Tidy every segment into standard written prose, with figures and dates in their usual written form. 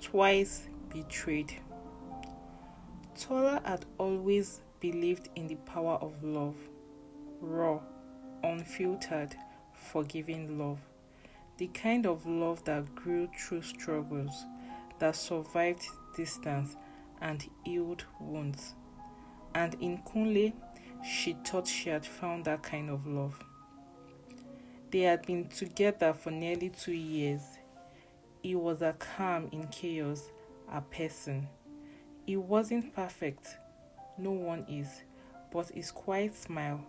Twice betrayed. Tola had always believed in the power of love, raw, unfiltered, forgiving love. The kind of love that grew through struggles, that survived distance and healed wounds. And in Kunle, she thought she had found that kind of love. They had been together for nearly 2 years. He was a calm in chaos, a person. He wasn't perfect, no one is, but his quiet smile,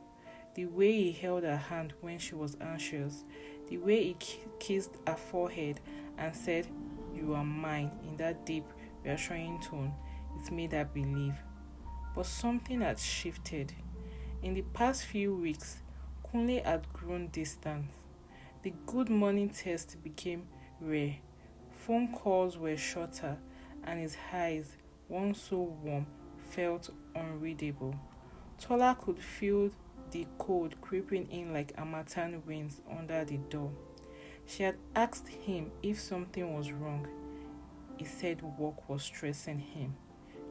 the way he held her hand when she was anxious, the way he kissed her forehead and said, "You are mine," in that deep, reassuring tone, it made her believe. But something had shifted. In the past few weeks, Kunle had grown distant. The good morning text became rare. Phone calls were shorter, and his eyes, once so warm, felt unreadable. Tola could feel the cold creeping in like harmattan winds under the door. She had asked him if something was wrong. He said work was stressing him.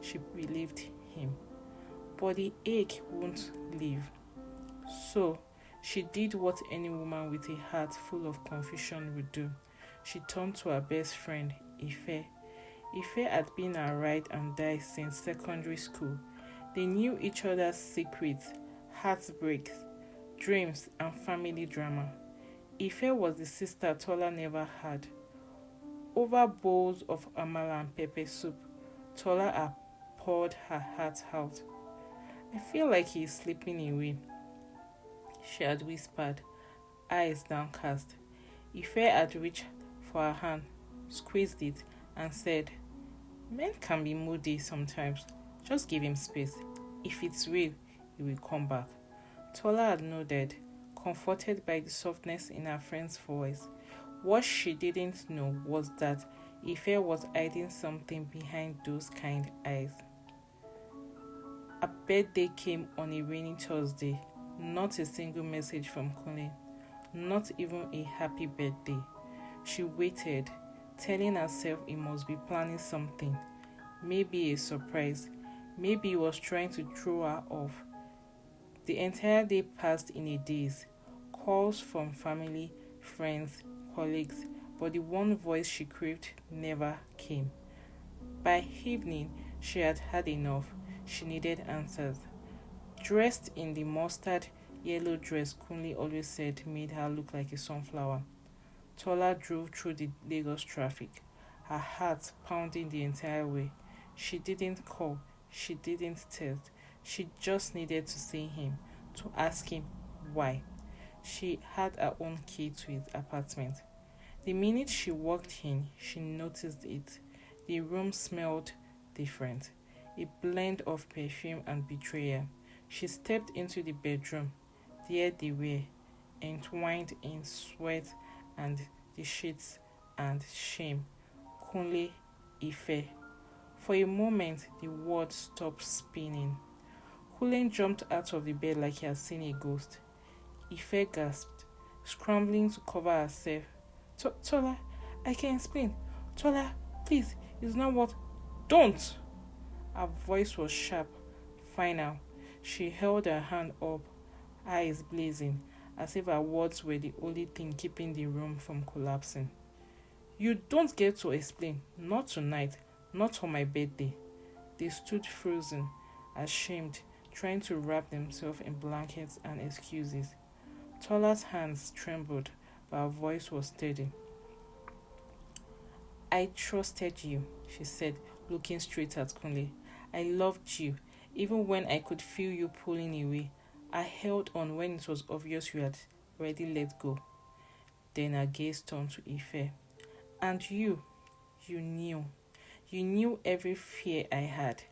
She believed him. But the ache won't leave. So, she did what any woman with a heart full of confusion would do. She turned to her best friend, Ife. Ife had been her ride and die since secondary school. They knew each other's secrets, heartbreaks, dreams, and family drama. Ife was the sister Tola never had. Over bowls of amala and pepper soup, Tola had poured her heart out. "I feel like he is slipping away," she had whispered, eyes downcast. Ife had reached for her hand, squeezed it, and said, "Men can be moody sometimes. Just give him space. If it's real, he will come back." Tola had nodded, comforted by the softness in her friend's voice. What she didn't know was that Ife was hiding something behind those kind eyes. Her birthday came on a rainy Thursday. Not a single message from Kunle. Not even a happy birthday. She waited, telling herself he must be planning something. Maybe a surprise. Maybe he was trying to throw her off. The entire day passed in a daze. Calls from family, friends, colleagues, but the one voice she craved never came. By evening, she had had enough. She needed answers. Dressed in the mustard yellow dress Kunle always said made her look like a sunflower, Tola drove through the Lagos traffic, her heart pounding the entire way. She didn't call, she didn't text. She just needed to see him, to ask him why. She had her own key to his apartment. The minute she walked in, she noticed it. The room smelled different, a blend of perfume and betrayal. She stepped into the bedroom. There they were, entwined in sweat and the sheets and shame. Kunle, Ife. For a moment, the world stopped spinning. Kunle jumped out of the bed like he had seen a ghost. Ife gasped, scrambling to cover herself. "Tola, I can explain. Tola, please, it's not what..." "Don't!" Her voice was sharp, final. She held her hand up, eyes blazing, as if her words were the only thing keeping the room from collapsing. "You don't get to explain. Not tonight. Not on my birthday." They stood frozen, ashamed, trying to wrap themselves in blankets and excuses. Tola's hands trembled, but her voice was steady. "I trusted you," she said, looking straight at Kunle. "I loved you, even when I could feel you pulling away. I held on when it was obvious you had already let go." Then her gaze turned to Ife. "And you knew. You knew every fear I had,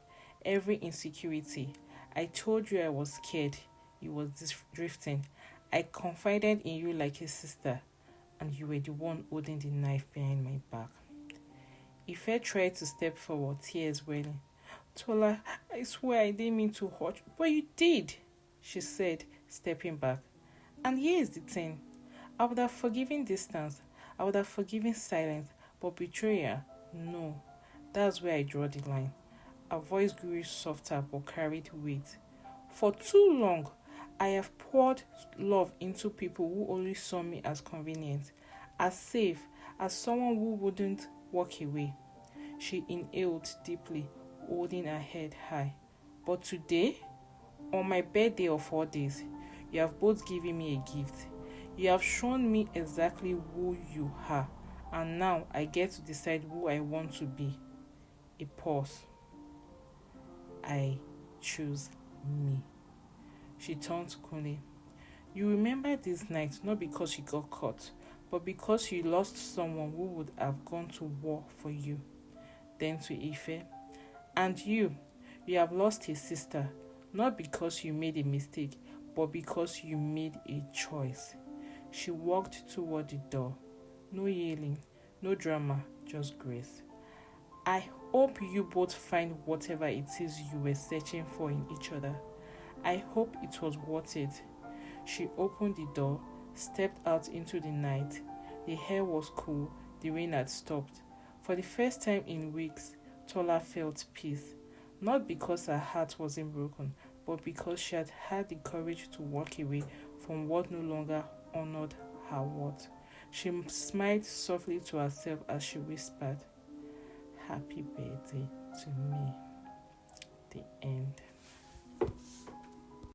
every insecurity. I told you I was scared. You were drifting. I confided in you like a sister, and you were the one holding the knife behind my back." Ife tried to step forward, tears welling. "Tola, I swear I didn't mean to hurt you, but you did," she said, stepping back. "And here's the thing. I would have forgiven distance. I would have forgiven silence, but betrayal, no. That's where I draw the line. Her voice grew softer but carried weight. For too long, I have poured love into people who only saw me as convenient, as safe, as someone who wouldn't walk away. She inhaled deeply, holding her head high. But today, on my birthday of 4 days, you have both given me a gift. You have shown me exactly who you are, and now I get to decide who I want to be. A pause. I choose me. She turned to Kunle. You remember this night not because you got caught, but because you lost someone who would have gone to war for you. Then to Ife. And you have lost a sister, not because you made a mistake, but because you made a choice. She walked toward the door. No yelling, no drama, just grace. I hope you both find whatever it is you were searching for in each other. I hope it was worth it. She opened the door, stepped out into the night. The air was cool, the rain had stopped. For the first time in weeks, Tola felt peace. Not because her heart wasn't broken, but because she had had the courage to walk away from what no longer honored her worth. She smiled softly to herself as she whispered, Happy birthday to me. The end.